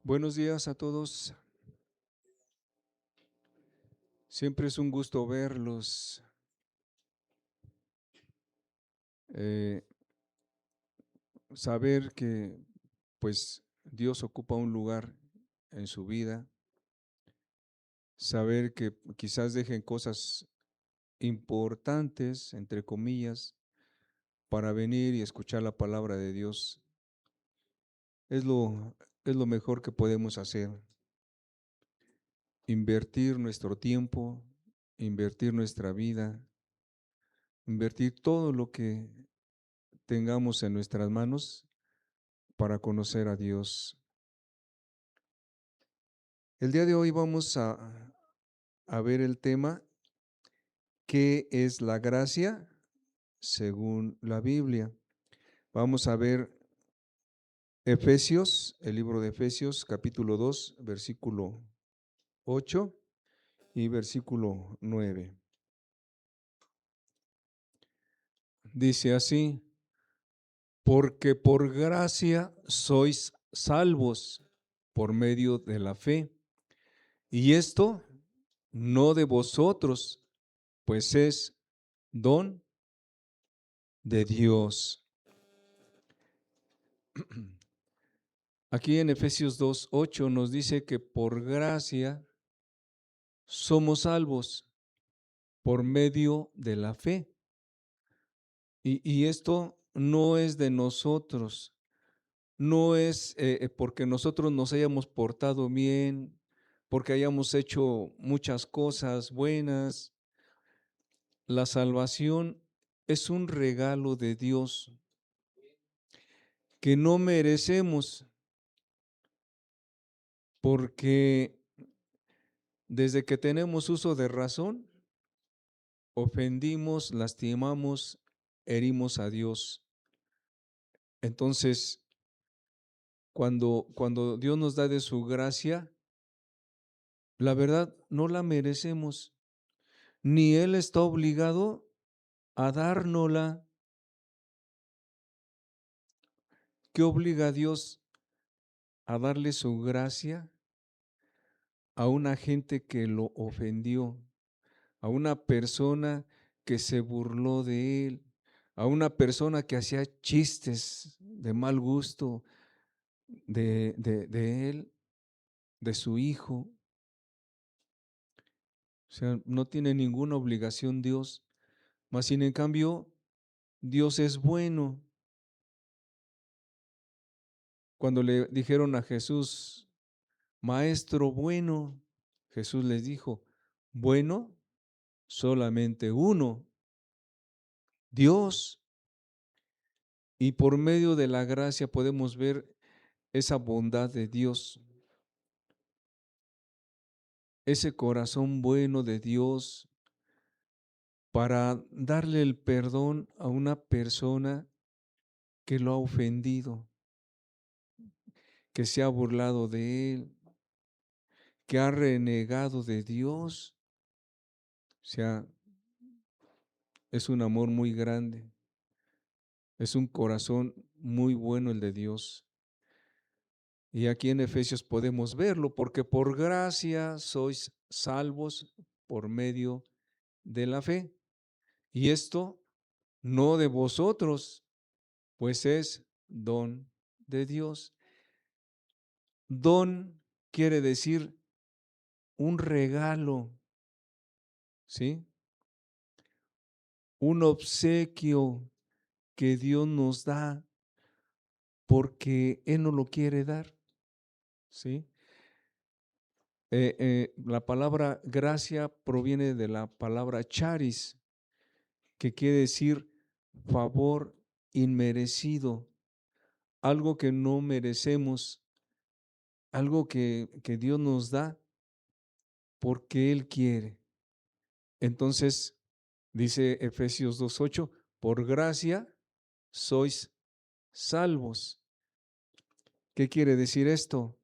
Buenos días a todos. Siempre es un gusto verlos. eh, Saber que pues Dios ocupa un lugar en su vida. Saber que quizás dejen cosas importantes, entre comillas, para venir y escuchar la palabra de Dios. Es lo mejor que podemos hacer. Invertir nuestro tiempo, invertir nuestra vida, invertir todo lo que tengamos en nuestras manos para conocer a Dios. El día de hoy vamos a ver el tema, ¿qué es la gracia según la Biblia? Vamos a ver Efesios, el libro de Efesios, capítulo 2, versículo 8 y versículo 9. Dice así: porque por gracia sois salvos por medio de la fe, y esto no de vosotros, pues es don de Dios. Aquí en Efesios 2:8 nos dice que por gracia somos salvos por medio de la fe. Y esto no es de nosotros, no es porque nosotros nos hayamos portado bien, porque hayamos hecho muchas cosas buenas. La salvación es un regalo de Dios que no merecemos, porque desde que tenemos uso de razón, ofendimos, lastimamos, herimos a Dios. Entonces, cuando Dios nos da de su gracia, la verdad no la merecemos, ni Él está obligado a dárnosla. ¿Qué obliga a Dios a darle su gracia a una gente que lo ofendió, a una persona que se burló de Él, a una persona que hacía chistes de mal gusto de Él, de su Hijo? O sea, no tiene ninguna obligación Dios, mas sin en cambio, Dios es bueno. Cuando le dijeron a Jesús, Maestro bueno, Jesús les dijo, bueno, solamente uno, Dios. Y por medio de la gracia podemos ver esa bondad de Dios, ese corazón bueno de Dios para darle el perdón a una persona que lo ha ofendido, que se ha burlado de él, que ha renegado de Dios. O sea, es un amor muy grande, es un corazón muy bueno el de Dios. Y aquí en Efesios podemos verlo, porque por gracia sois salvos por medio de la fe. Y esto no de vosotros, pues es don de Dios. Don quiere decir un regalo, ¿sí? Un obsequio que Dios nos da porque Él no lo quiere dar, ¿sí? La palabra gracia proviene de la palabra charis, que quiere decir favor inmerecido, algo que no merecemos, algo que Dios nos da porque Él quiere. Entonces, dice Efesios 2:8, por gracia sois salvos. ¿Qué quiere decir esto?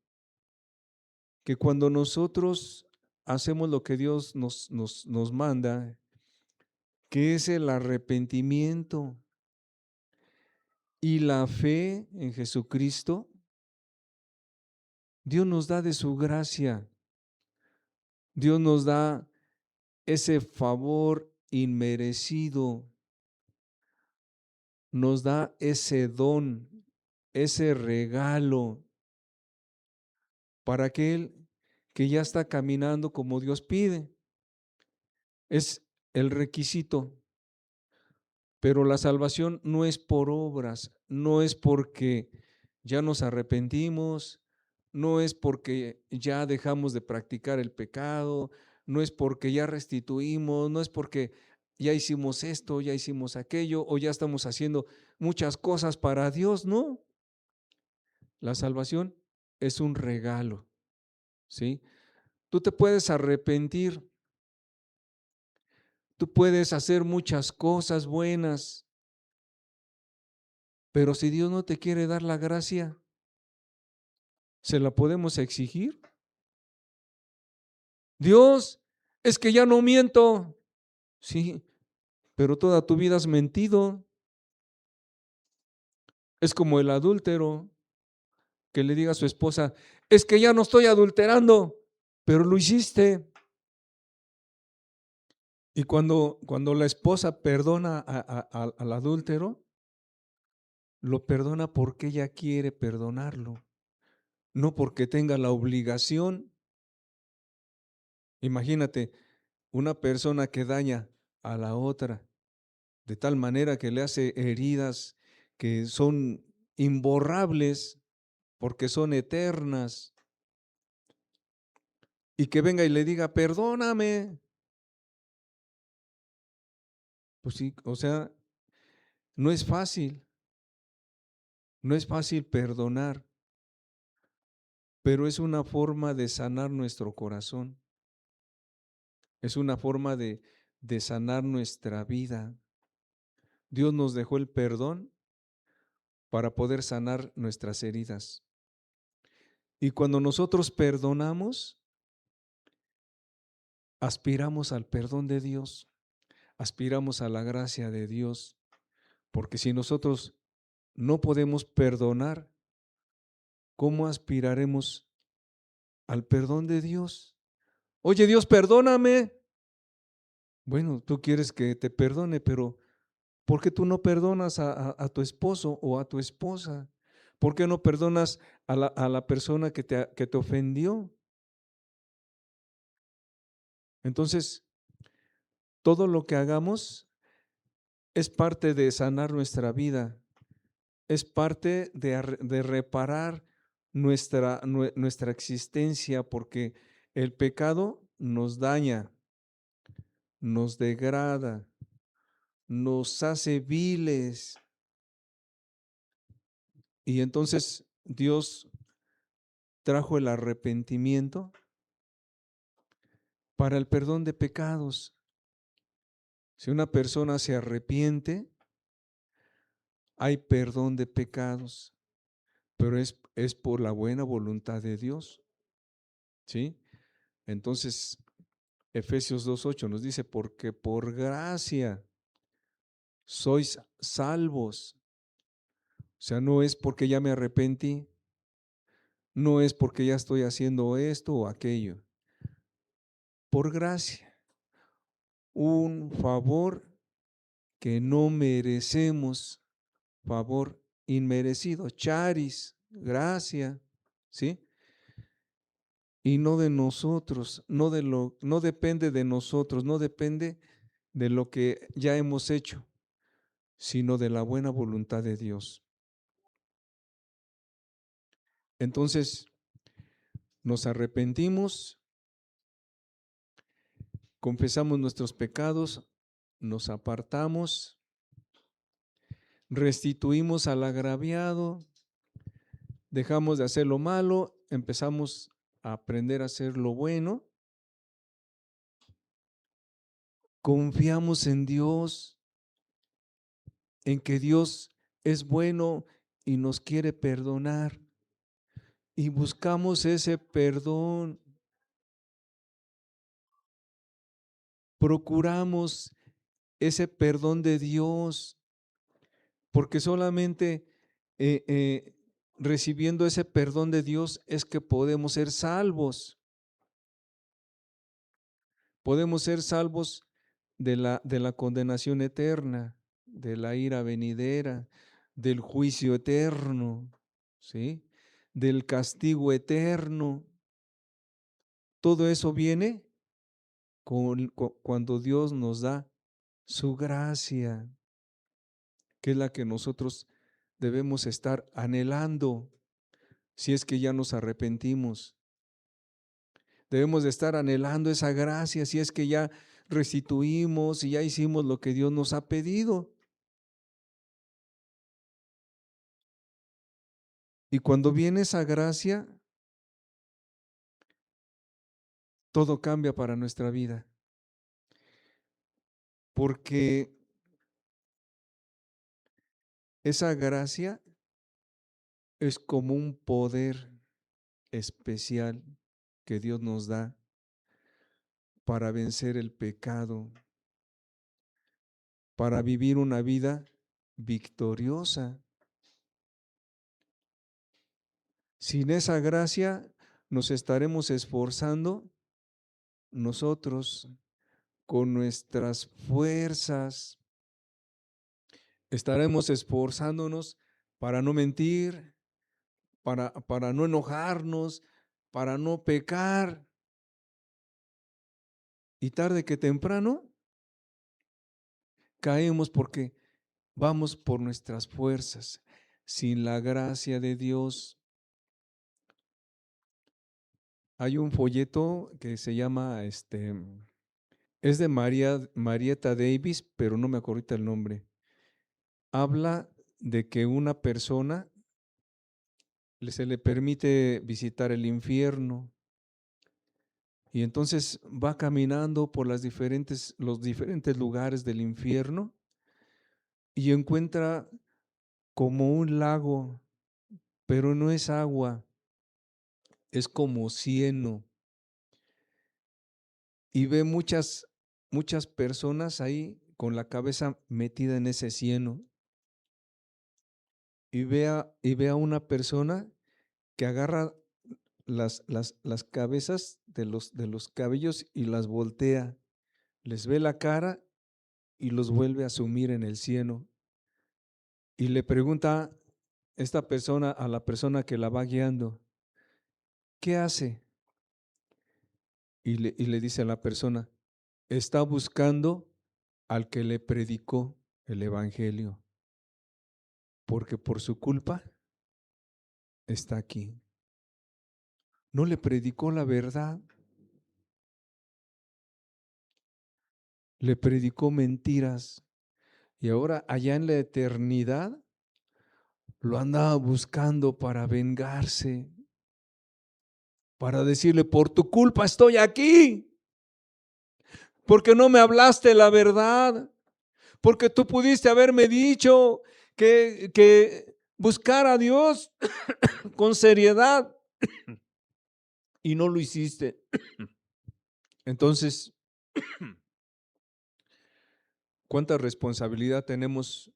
Que cuando nosotros hacemos lo que Dios nos manda, que es el arrepentimiento y la fe en Jesucristo, Dios nos da de su gracia. Dios nos da ese favor inmerecido, nos da ese don, ese regalo para aquel que ya está caminando como Dios pide. Es el requisito, pero la salvación no es por obras, no es porque ya nos arrepentimos, no es porque ya dejamos de practicar el pecado, no es porque ya restituimos, no es porque ya hicimos esto, ya hicimos aquello o ya estamos haciendo muchas cosas para Dios, no. La salvación es un regalo, ¿sí? Tú te puedes arrepentir, tú puedes hacer muchas cosas buenas, pero si Dios no te quiere dar la gracia, ¿se la podemos exigir? Dios, es que ya no miento. Sí, pero toda tu vida has mentido. Es como el adúltero que le diga a su esposa, es que ya no estoy adulterando, pero lo hiciste. Y cuando la esposa perdona al adúltero, lo perdona porque ella quiere perdonarlo, no porque tenga la obligación. Imagínate, una persona que daña a la otra de tal manera que le hace heridas que son imborrables porque son eternas, y que venga y le diga, perdóname. Pues sí, o sea, no es fácil, no es fácil perdonar, pero es una forma de sanar nuestro corazón, es una forma de sanar nuestra vida. Dios nos dejó el perdón para poder sanar nuestras heridas. Y cuando nosotros perdonamos, aspiramos al perdón de Dios, aspiramos a la gracia de Dios, porque si nosotros no podemos perdonar, ¿cómo aspiraremos al perdón de Dios? Oye, Dios, perdóname. Bueno, tú quieres que te perdone, pero ¿por qué tú no perdonas a tu esposo o a tu esposa? ¿Por qué no perdonas a la persona que te ofendió? Entonces, todo lo que hagamos es parte de sanar nuestra vida, es parte de reparar nuestra existencia, porque el pecado nos daña, nos degrada, nos hace viles. Y entonces Dios trajo el arrepentimiento para el perdón de pecados. Si una persona se arrepiente, hay perdón de pecados, pero es por la buena voluntad de Dios, ¿sí? Entonces, Efesios 2:8 nos dice, porque por gracia sois salvos. O sea, no es porque ya me arrepentí, no es porque ya estoy haciendo esto o aquello. Por gracia, un favor que no merecemos, favor inmerecido, charis, gracia, ¿sí? Y no de nosotros, no depende de nosotros, no depende de lo que ya hemos hecho, sino de la buena voluntad de Dios. Entonces, nos arrepentimos, confesamos nuestros pecados, nos apartamos, restituimos al agraviado, dejamos de hacer lo malo, empezamos a aprender a hacer lo bueno, confiamos en Dios, en que Dios es bueno y nos quiere perdonar, y buscamos ese perdón, procuramos ese perdón de Dios, porque solamente recibiendo ese perdón de Dios es que podemos ser salvos. Podemos ser salvos de la condenación eterna, de la ira venidera, del juicio eterno, ¿sí? Del castigo eterno. Todo eso viene cuando Dios nos da su gracia, que es la que nosotros debemos estar anhelando si es que ya nos arrepentimos. Debemos de estar anhelando esa gracia si es que ya restituimos y ya hicimos lo que Dios nos ha pedido. Y cuando viene esa gracia, todo cambia para nuestra vida. Porque esa gracia es como un poder especial que Dios nos da para vencer el pecado, para vivir una vida victoriosa. Sin esa gracia nos estaremos esforzando nosotros con nuestras fuerzas, estaremos esforzándonos para no mentir, para no enojarnos, para no pecar. Y tarde que temprano caemos porque vamos por nuestras fuerzas. Sin la gracia de Dios. Hay un folleto que se llama, es de Marietta Davis, pero no me acuerdo ahorita el nombre. Habla de que una persona se le permite visitar el infierno y entonces va caminando por los diferentes lugares del infierno y encuentra como un lago, pero no es agua, es como cieno. Y ve muchas personas ahí con la cabeza metida en ese cieno. Y ve a una persona que agarra las cabezas de los cabellos y las voltea, les ve la cara y los vuelve a sumir en el cieno. Y le pregunta esta persona a la persona que la va guiando, ¿qué hace? Y le dice a la persona, está buscando al que le predicó el evangelio, porque por su culpa está aquí. No le predicó la verdad, le predicó mentiras. Y ahora allá en la eternidad lo andaba buscando para vengarse, para decirle, por tu culpa estoy aquí, porque no me hablaste la verdad, porque tú pudiste haberme dicho que buscara a Dios con seriedad y no lo hiciste. Entonces, ¿cuánta responsabilidad tenemos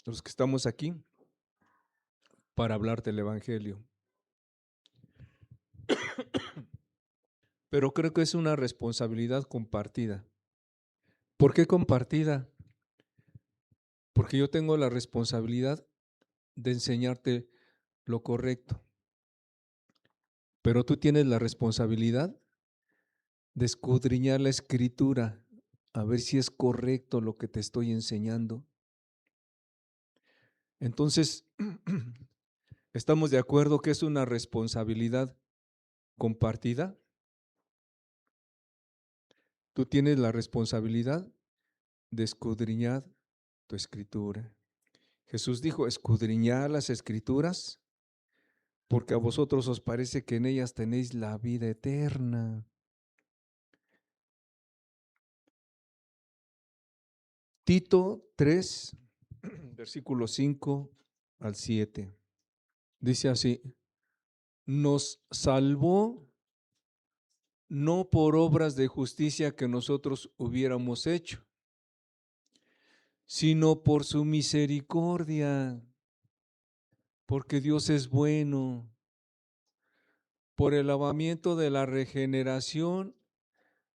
los que estamos aquí para hablar del evangelio? Pero creo que es una responsabilidad compartida. ¿Por qué compartida? Porque yo tengo la responsabilidad de enseñarte lo correcto, pero tú tienes la responsabilidad de escudriñar la escritura, a ver si es correcto lo que te estoy enseñando. Entonces, ¿estamos de acuerdo que es una responsabilidad compartida? Tú tienes la responsabilidad de escudriñar tu escritura. Jesús dijo, escudriñad las escrituras, porque a vosotros os parece que en ellas tenéis la vida eterna. Tito 3, versículos 5 al 7. Dice así, nos salvó no por obras de justicia que nosotros hubiéramos hecho, sino por su misericordia, porque Dios es bueno, por el lavamiento de la regeneración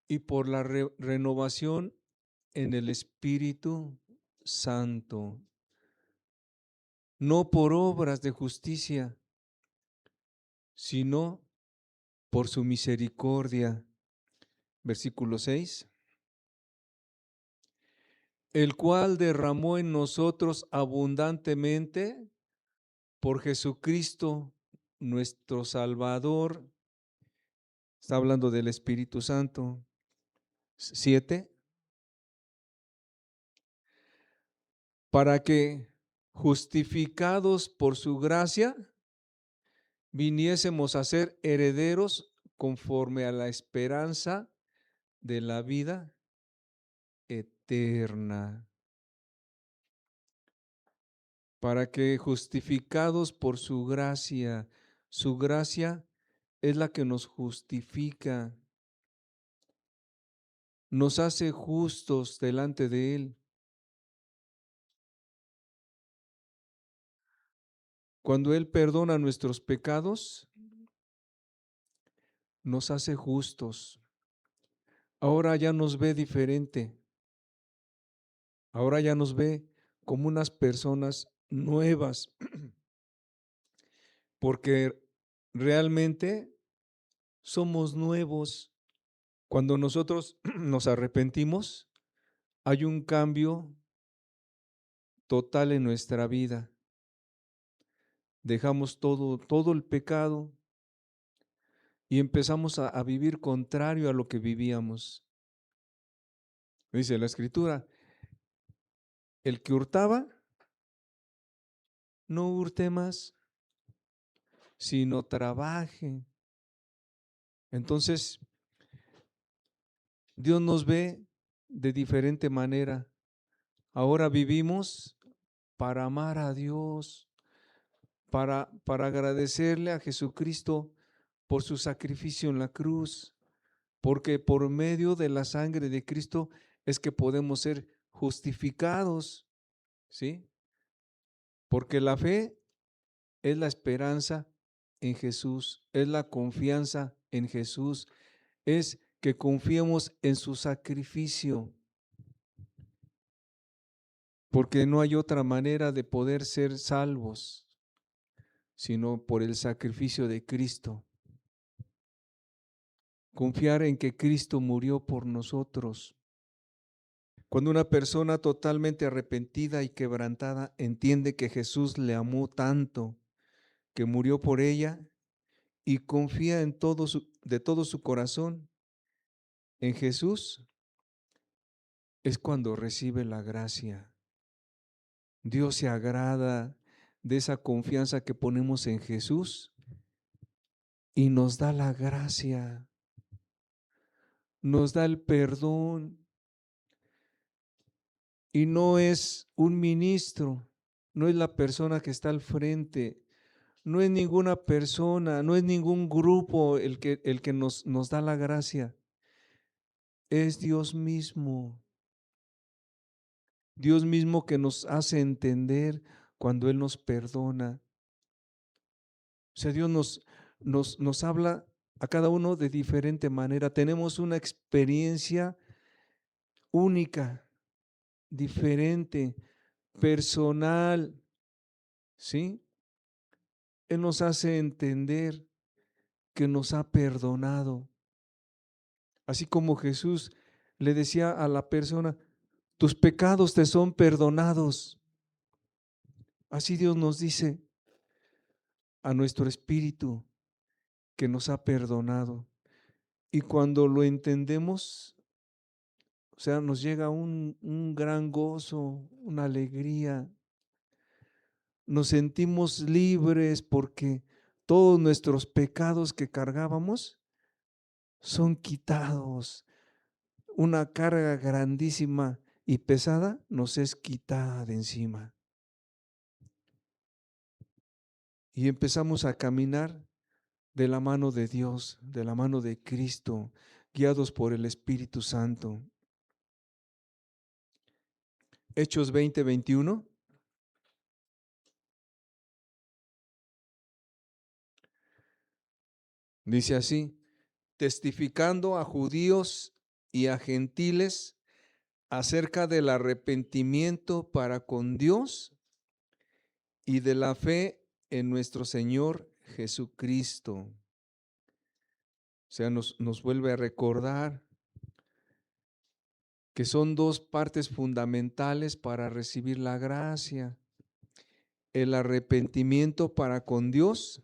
y por la renovación en el Espíritu Santo, no por obras de justicia, sino por su misericordia. Versículo 6. El cual derramó en nosotros abundantemente por Jesucristo, nuestro Salvador. Está hablando del Espíritu Santo. 7. Para que, justificados por su gracia, viniésemos a ser herederos conforme a la esperanza de la vida eterna. Para que, justificados por su gracia es la que nos justifica, nos hace justos delante de Él. Cuando Él perdona nuestros pecados, nos hace justos. Ahora ya nos ve diferente. Ahora ya nos ve como unas personas nuevas, porque realmente somos nuevos. Cuando nosotros nos arrepentimos, hay un cambio total en nuestra vida. Dejamos todo el pecado y empezamos a vivir contrario a lo que vivíamos. Dice la Escritura, el que hurtaba, no hurte más, sino trabaje. Entonces, Dios nos ve de diferente manera. Ahora vivimos para amar a Dios, para agradecerle a Jesucristo por su sacrificio en la cruz, porque por medio de la sangre de Cristo es que podemos ser justificados, ¿sí? Porque la fe es la esperanza en Jesús, es la confianza en Jesús, es que confiemos en su sacrificio, porque no hay otra manera de poder ser salvos, sino por el sacrificio de Cristo. Confiar en que Cristo murió por nosotros. Cuando una persona totalmente arrepentida y quebrantada entiende que Jesús le amó tanto, que murió por ella, y confía de todo su corazón en Jesús, es cuando recibe la gracia. Dios se agrada de esa confianza que ponemos en Jesús y nos da la gracia, nos da el perdón. Y no es un ministro, no es la persona que está al frente, no es ninguna persona, no es ningún grupo el que nos da la gracia. Es Dios mismo. Dios mismo que nos hace entender cuando Él nos perdona. O sea, Dios nos habla a cada uno de diferente manera. Tenemos una experiencia única, diferente, personal, ¿sí? Él nos hace entender que nos ha perdonado. Así como Jesús le decía a la persona, tus pecados te son perdonados. Así Dios nos dice a nuestro espíritu que nos ha perdonado. Y cuando lo entendemos, o sea, nos llega un gran gozo, una alegría. Nos sentimos libres porque todos nuestros pecados que cargábamos son quitados. Una carga grandísima y pesada nos es quitada de encima. Y empezamos a caminar de la mano de Dios, de la mano de Cristo, guiados por el Espíritu Santo. Hechos 20:21. Dice así: testificando a judíos y a gentiles acerca del arrepentimiento para con Dios y de la fe en nuestro Señor Jesucristo. O sea, nos vuelve a recordar que son dos partes fundamentales para recibir la gracia: el arrepentimiento para con Dios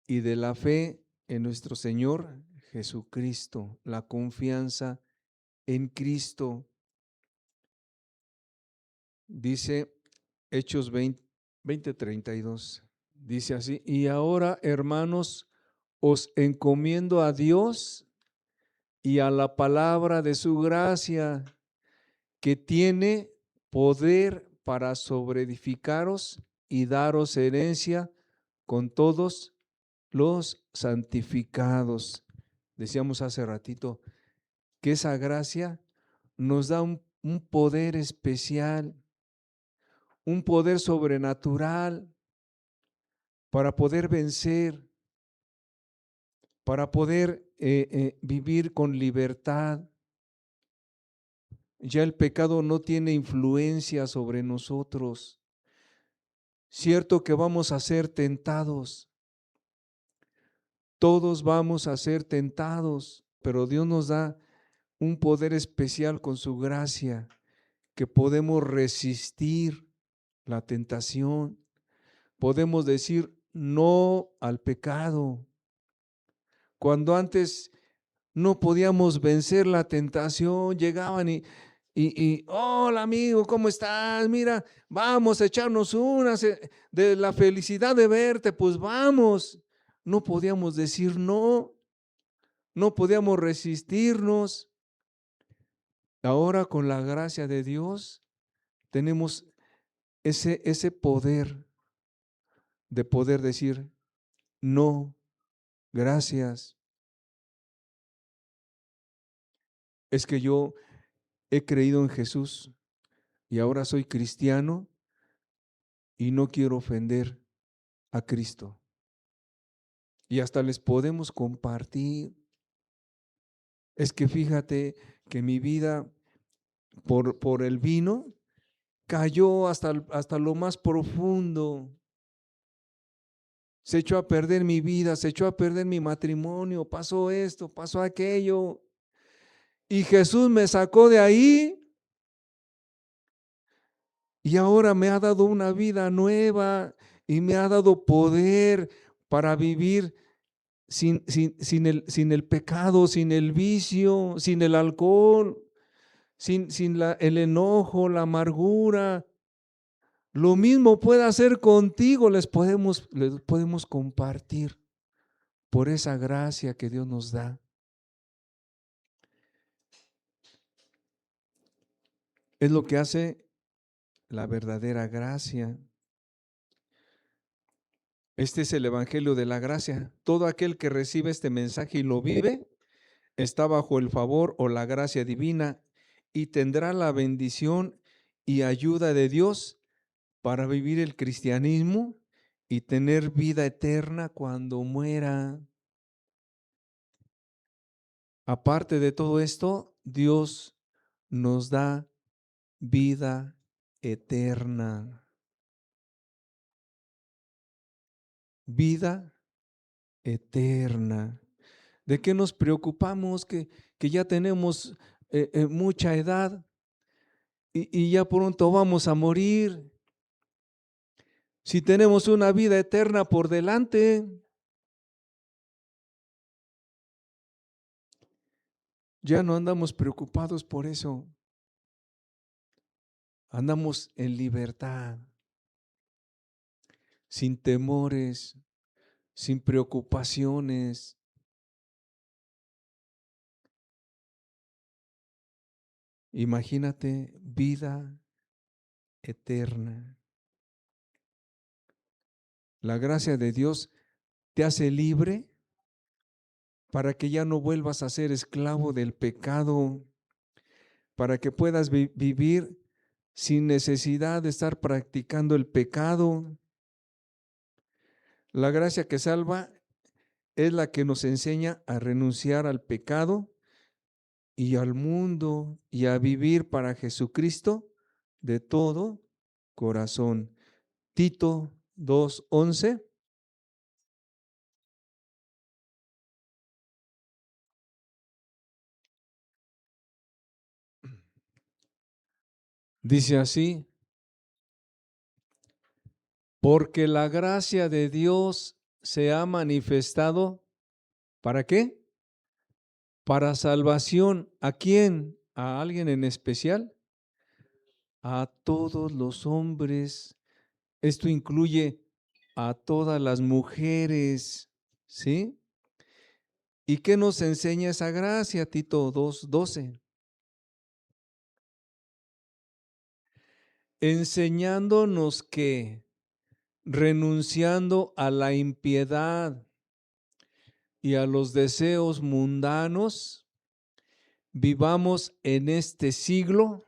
y de la fe en nuestro Señor Jesucristo, la confianza en Cristo. Dice Hechos 20:32, dice así: y ahora, hermanos, os encomiendo a Dios y a la palabra de su gracia, que tiene poder para sobreedificaros y daros herencia con todos los santificados. Decíamos hace ratito que esa gracia nos da un poder especial, un poder sobrenatural para poder vencer, para poder vivir con libertad. Ya el pecado no tiene influencia sobre nosotros. Cierto que vamos a ser tentados, todos vamos a ser tentados, pero Dios nos da un poder especial con su gracia, que podemos resistir la tentación, podemos decir no al pecado. Cuando antes no podíamos vencer la tentación, llegaban y hola amigo, ¿cómo estás? Mira, vamos a echarnos unas de la felicidad de verte, pues vamos. No podíamos decir no, no podíamos resistirnos. Ahora con la gracia de Dios tenemos ese poder de poder decir no, gracias. Es que yo he creído en Jesús y ahora soy cristiano y no quiero ofender a Cristo. Y hasta les podemos compartir. Es que fíjate que mi vida por el vino cayó hasta lo más profundo. Se echó a perder mi vida, se echó a perder mi matrimonio, pasó esto, pasó aquello. Y Jesús me sacó de ahí y ahora me ha dado una vida nueva y me ha dado poder para vivir sin el pecado, sin el vicio, sin el alcohol, sin el enojo, la amargura. Lo mismo puede hacer contigo, les podemos compartir por esa gracia que Dios nos da. Es lo que hace la verdadera gracia. Este es el evangelio de la gracia. Todo aquel que recibe este mensaje y lo vive, está bajo el favor o la gracia divina y tendrá la bendición y ayuda de Dios para vivir el cristianismo y tener vida eterna cuando muera. Aparte de todo esto, Dios nos da vida eterna. Vida eterna. ¿De qué nos preocupamos que ya tenemos mucha edad y ya pronto vamos a morir? Si tenemos una vida eterna por delante, ya no andamos preocupados por eso. Andamos en libertad, sin temores, sin preocupaciones. Imagínate vida eterna. La gracia de Dios te hace libre para que ya no vuelvas a ser esclavo del pecado, para que puedas vivir sin necesidad de estar practicando el pecado. La gracia que salva es la que nos enseña a renunciar al pecado y al mundo y a vivir para Jesucristo de todo corazón. Tito 2:11 dice así: porque la gracia de Dios se ha manifestado, ¿para qué? Para salvación. ¿A quién? ¿A alguien en especial? A todos los hombres. Esto incluye a todas las mujeres, ¿sí? ¿Y qué nos enseña esa gracia? Tito 2:12. Enseñándonos que, renunciando a la impiedad y a los deseos mundanos, vivamos en este siglo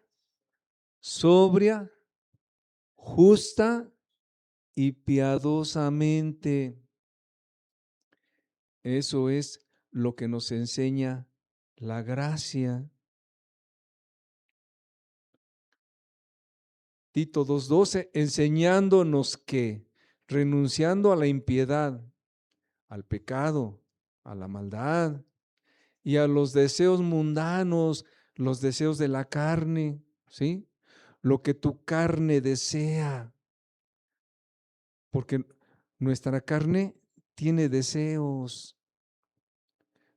sobria, justa y piadosamente. Eso es lo que nos enseña la gracia. Tito 2:12, enseñándonos que, renunciando a la impiedad, al pecado, a la maldad y a los deseos mundanos, los deseos de la carne, ¿sí? Lo que tu carne desea, porque nuestra carne tiene deseos,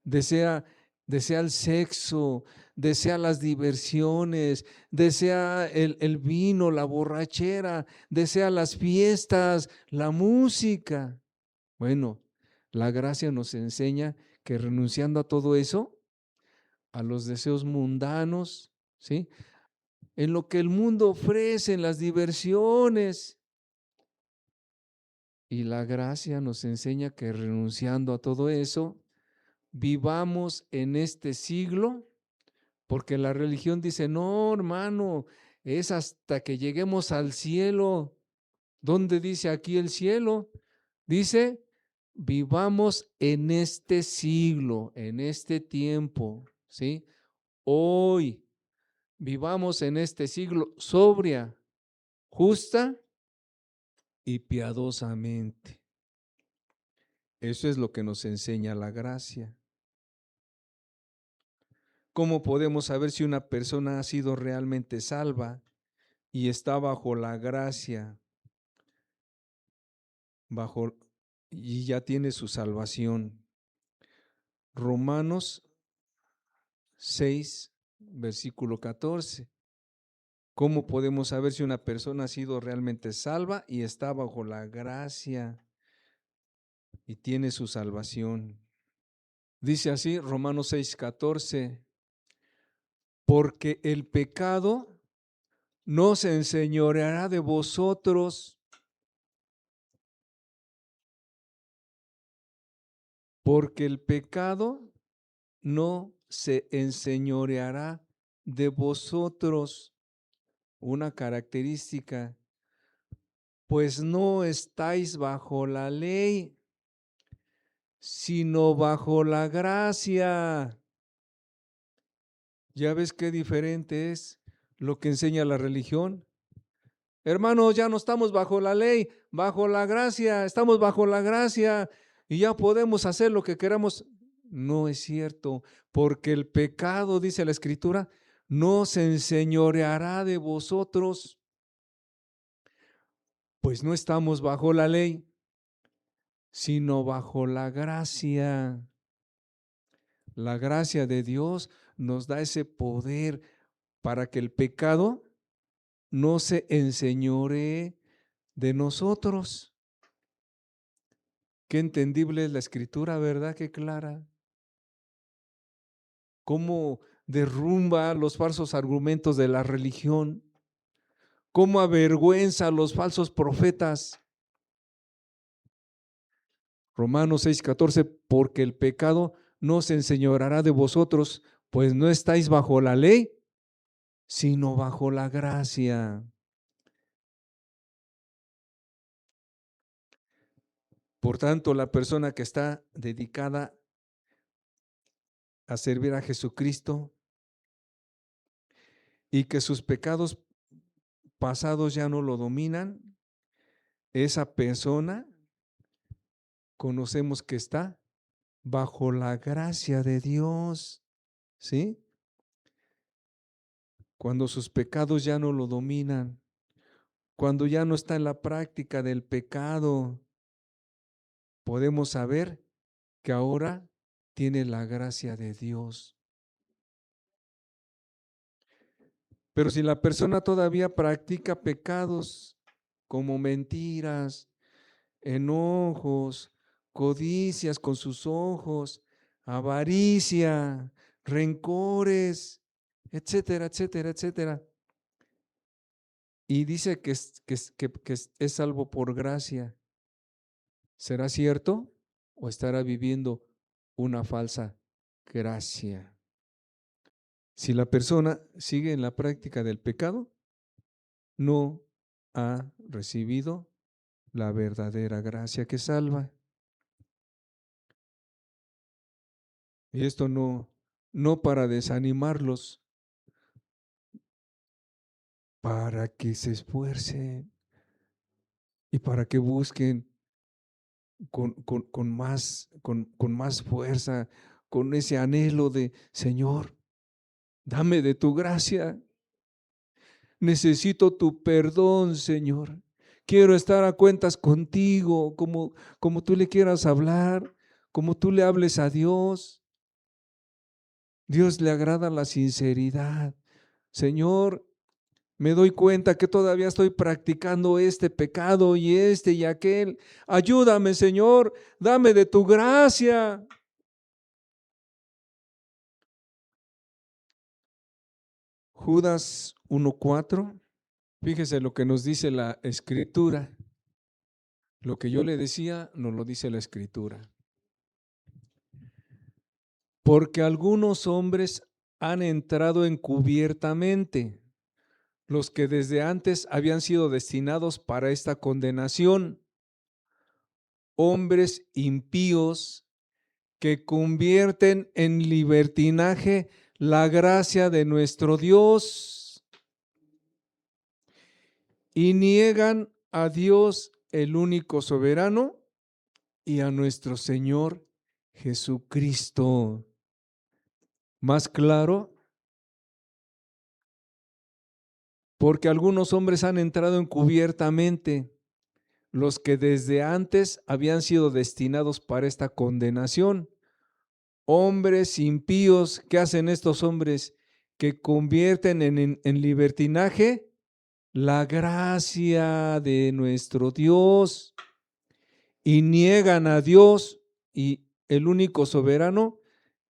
desea, desea el sexo, desea las diversiones, desea el vino, la borrachera, desea las fiestas, la música. Bueno, la gracia nos enseña que renunciando a todo eso, a los deseos mundanos, ¿sí? En lo que el mundo ofrece, en las diversiones, y la gracia nos enseña que renunciando a todo eso, vivamos en este siglo, porque la religión dice, no, hermano, es hasta que lleguemos al cielo. ¿Dónde dice aquí el cielo? Dice, vivamos en este siglo, en este tiempo, ¿sí? Hoy, vivamos en este siglo sobria, justa y piadosamente. Eso es lo que nos enseña la gracia. ¿Cómo podemos saber si una persona ha sido realmente salva y está bajo la gracia, bajo y ya tiene su salvación? Romanos 6, versículo 14. ¿Cómo podemos saber si una persona ha sido realmente salva y está bajo la gracia y tiene su salvación? Dice así, Romanos 6:14, porque el pecado no se enseñoreará de vosotros, porque el pecado no se enseñoreará de vosotros. Una característica, pues no estáis bajo la ley, sino bajo la gracia. ¿Ya ves qué diferente es lo que enseña la religión? Hermanos, ya no estamos bajo la ley, bajo la gracia, estamos bajo la gracia y ya podemos hacer lo que queramos. No es cierto, porque el pecado, dice la Escritura, no se enseñoreará de vosotros, pues no estamos bajo la ley, sino bajo la gracia. La gracia de Dios nos da ese poder para que el pecado no se enseñoree de nosotros. Qué entendible es la Escritura, ¿verdad? Qué clara. Cómo derrumba los falsos argumentos de la religión. Cómo avergüenza a los falsos profetas. Romanos 6:14, porque el pecado no se enseñoreará de vosotros, pues no estáis bajo la ley, sino bajo la gracia. Por tanto, la persona que está dedicada a servir a Jesucristo y que sus pecados pasados ya no lo dominan, esa persona conocemos que está bajo la gracia de Dios, ¿sí? Cuando sus pecados ya no lo dominan, cuando ya no está en la práctica del pecado, podemos saber que ahora tiene la gracia de Dios. Pero si la persona todavía practica pecados como mentiras, enojos, codicias con sus ojos, avaricia, rencores, etcétera, etcétera, etcétera. Y dice que es salvo por gracia. ¿Será cierto o estará viviendo una falsa gracia? Si la persona sigue en la práctica del pecado, no ha recibido la verdadera gracia que salva. Y esto no para desanimarlos, para que se esfuercen y para que busquen con más fuerza, con ese anhelo de, Señor, dame de tu gracia. Necesito tu perdón, Señor. Quiero estar a cuentas contigo, como tú le quieras hablar, como tú le hables a Dios. Dios le agrada la sinceridad. Señor, me doy cuenta que todavía estoy practicando este pecado y aquel. Ayúdame, Señor, dame de tu gracia. Judas 1:4. Fíjese lo que nos dice la Escritura. Lo que yo le decía, nos lo dice la Escritura. Porque algunos hombres han entrado encubiertamente, los que desde antes habían sido destinados para esta condenación, hombres impíos que convierten en libertinaje la gracia de nuestro Dios y niegan a Dios el único soberano y a nuestro Señor Jesucristo. Más claro, porque algunos hombres han entrado encubiertamente, los que desde antes habían sido destinados para esta condenación. Hombres impíos, ¿qué hacen estos hombres? Que convierten en libertinaje la gracia de nuestro Dios y niegan a Dios y el único soberano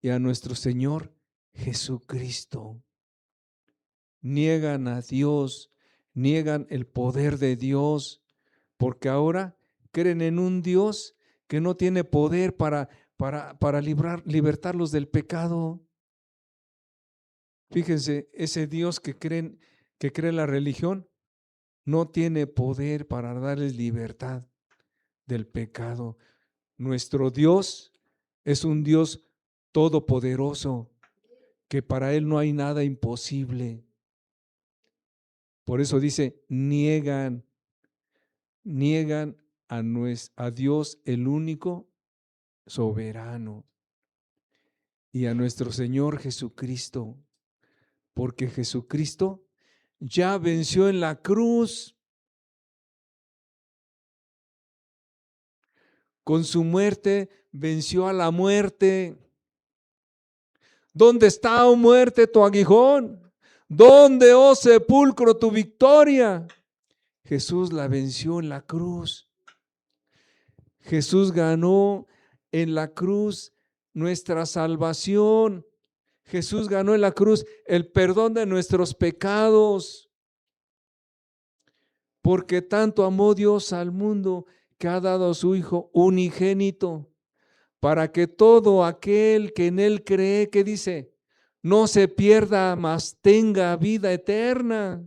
y a nuestro Señor Jesucristo. Niegan a Dios, niegan el poder de Dios, porque ahora creen en un Dios que no tiene poder para libertarlos del pecado. Fíjense, ese Dios que cree la religión no tiene poder para darles libertad del pecado. Nuestro Dios es un Dios todopoderoso, que para Él no hay nada imposible. Por eso dice, niegan a Dios el único soberano y a nuestro Señor Jesucristo, porque Jesucristo ya venció en la cruz. Con su muerte venció a la muerte. ¿Dónde está, oh muerte, tu aguijón? ¿Dónde, oh sepulcro, tu victoria? Jesús la venció en la cruz. Jesús ganó en la cruz nuestra salvación. Jesús ganó en la cruz el perdón de nuestros pecados. Porque tanto amó Dios al mundo que ha dado a su Hijo unigénito, para que todo aquel que en Él cree, ¿qué dice? No se pierda, mas tenga vida eterna.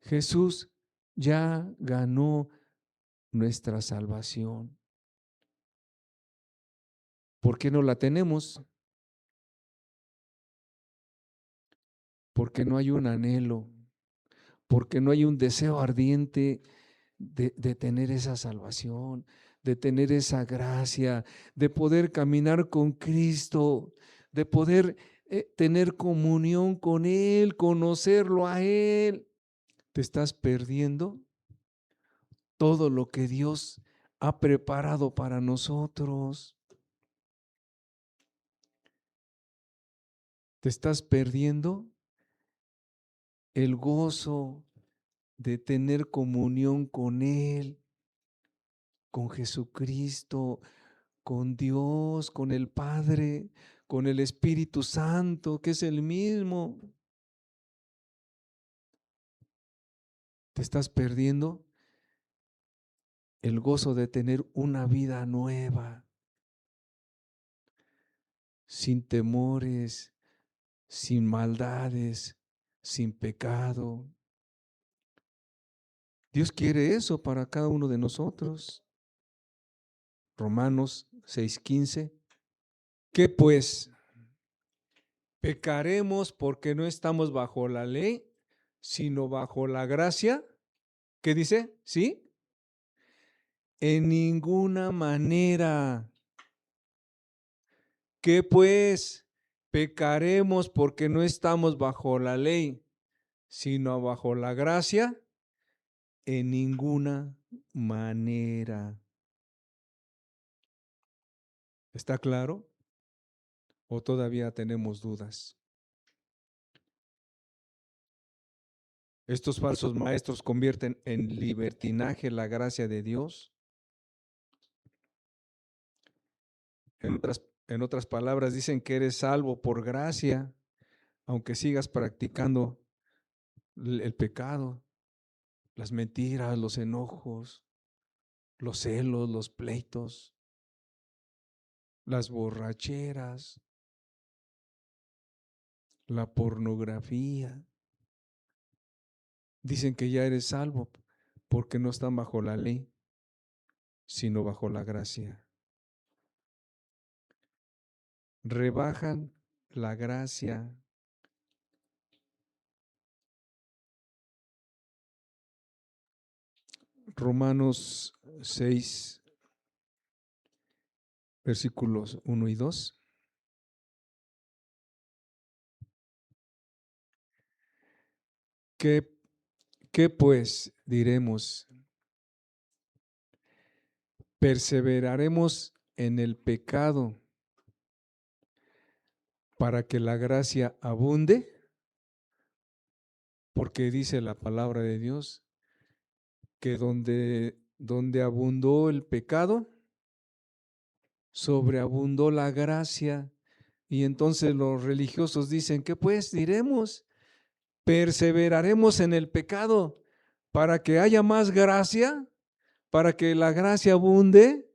Jesús ya ganó nuestra salvación. ¿Por qué no la tenemos? Porque no hay un anhelo, porque no hay un deseo ardiente de tener esa salvación, de tener esa gracia, de poder caminar con Cristo, de poder tener comunión con Él, conocerlo a Él. Te estás perdiendo todo lo que Dios ha preparado para nosotros. Te estás perdiendo el gozo de tener comunión con Él, con Jesucristo, con Dios, con el Padre, con el Espíritu Santo, que es el mismo. Te estás perdiendo el gozo de tener una vida nueva, sin temores, sin maldades, sin pecado. Dios quiere eso para cada uno de nosotros. Romanos 6:15. ¿Qué pues? ¿Pecaremos porque no estamos bajo la ley, sino bajo la gracia? ¿Qué dice? ¿Sí? En ninguna manera. ¿Qué pues? ¿Pecaremos porque no estamos bajo la ley, sino bajo la gracia? En ninguna manera. ¿Está claro? ¿O todavía tenemos dudas? Estos falsos maestros convierten en libertinaje la gracia de Dios. En otras palabras, dicen que eres salvo por gracia, aunque sigas practicando el pecado, las mentiras, los enojos, los celos, los pleitos, las borracheras, la pornografía. Dicen que ya eres salvo porque no están bajo la ley, sino bajo la gracia. Rebajan la gracia. Romanos 6, versículos 1 y 2. ¿Qué, qué pues diremos? ¿Perseveraremos en el pecado para que la gracia abunde? Porque dice la palabra de Dios que donde abundó el pecado, sobreabundó la gracia. Y entonces los religiosos dicen, ¿qué pues diremos? ¿Perseveraremos en el pecado para que haya más gracia? ¿Para que la gracia abunde?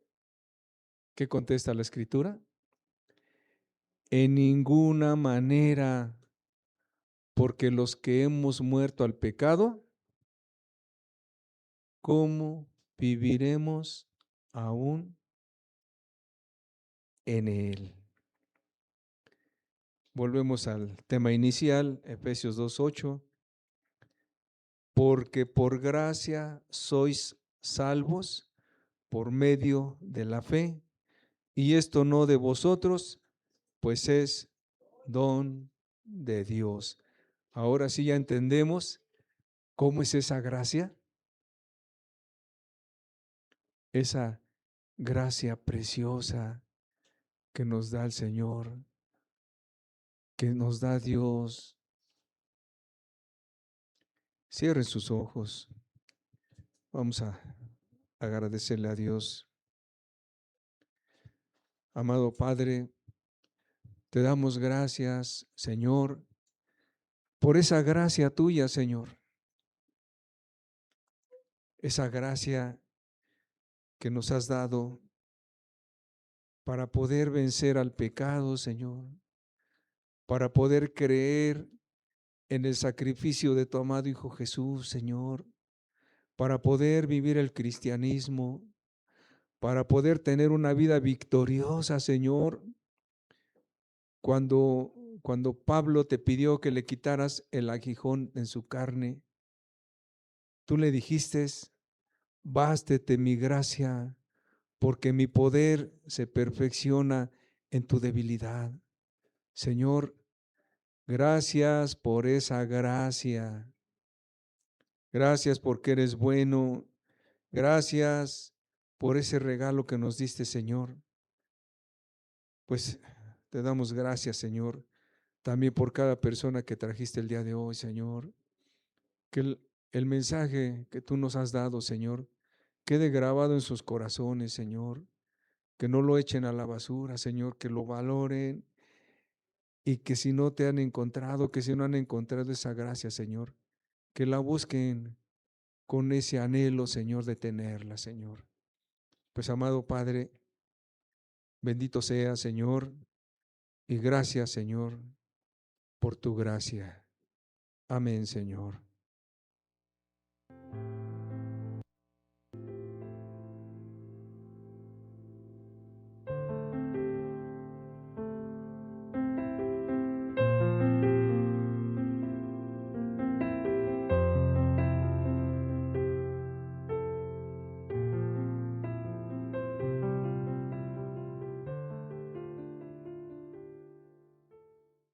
¿Qué contesta la Escritura? En ninguna manera, porque los que hemos muerto al pecado, ¿cómo viviremos aún en él? Volvemos al tema inicial, Efesios 2:8. Porque por gracia sois salvos por medio de la fe, y esto no de vosotros, pues es don de Dios. Ahora sí ya entendemos cómo es esa gracia, esa gracia preciosa que nos da el Señor, que nos da Dios. Cierren sus ojos. Vamos a agradecerle a Dios. Amado Padre, te damos gracias, Señor, por esa gracia tuya, Señor. Esa gracia que nos has dado para poder vencer al pecado, Señor, para poder creer en el sacrificio de tu amado Hijo Jesús, Señor, para poder vivir el cristianismo, para poder tener una vida victoriosa, Señor. Cuando, cuando Pablo te pidió que le quitaras el aguijón en su carne, tú le dijiste, bástete mi gracia, porque mi poder se perfecciona en tu debilidad. Señor, gracias por esa gracia. Gracias porque eres bueno. Gracias por ese regalo que nos diste, Señor. Pues te damos gracias, Señor, también por cada persona que trajiste el día de hoy, Señor. Que el mensaje que tú nos has dado, Señor, quede grabado en sus corazones, Señor. Que no lo echen a la basura, Señor, que lo valoren y que si no te han encontrado, que si no han encontrado esa gracia, Señor, que la busquen con ese anhelo, Señor, de tenerla, Señor. Pues, amado Padre, bendito sea, Señor, y gracias, Señor, por tu gracia. Amén, Señor.